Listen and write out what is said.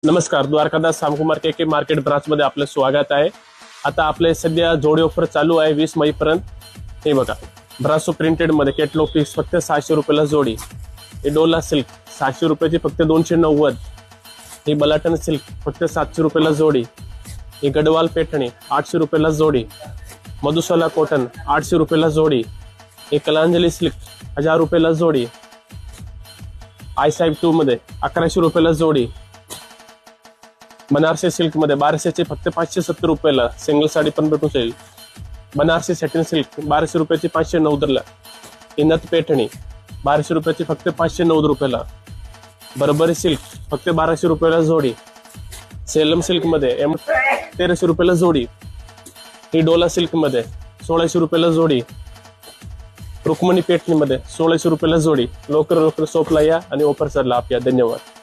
नमस्कार, द्वारकादास सामकुमार के market branch मध्ये आपलं स्वागत आहे। आता आपले सध्या जोडी ऑफर चालू आहे 20 मई पर्यंत। हे बघा, ब्रासो प्रिंटेड मध्ये कॅटलॉग पीस फक्त 600 रुपयाला जोडी। हे डोला सिल्क 600 रुपयाची फक्त 290। हे बलाटन सिल्क फक्त 700 रुपयाला जोडी। हे गडवाल पैठणी 800 रुपयाला जोडी। मधुशाला कॉटन 800 रुपयाला जोडी। हे कलांजली सिल्क 1000 रुपयाला जोडी। आय साहेब 2 मध्ये 1100 रुपयाला जोडी। बनारसी सिल्क मध्ये 1200 चे फक्त 570 रुपयाला सिंगल साडी पण भेटून जाईल। बनारसी सॅटिन सिल्क 1200 रुपयाची 590 ला। इनत पैठणी 1200 रुपयाची फक्त 590 रुपयाला। बरबरी सिल्क फक्त 1200 रुपयाला जोडी। सेलम सिल्क मध्ये 1300 रुपयाला जोडी। ही डोला सिल्क मध्ये 1600 रुपयाला जोडी। रुक्मणी पैठणी मध्ये 1600 रुपयाला जोडी। लवकर शॉपला या आणि ऑफर सरला आप या। धन्यवाद।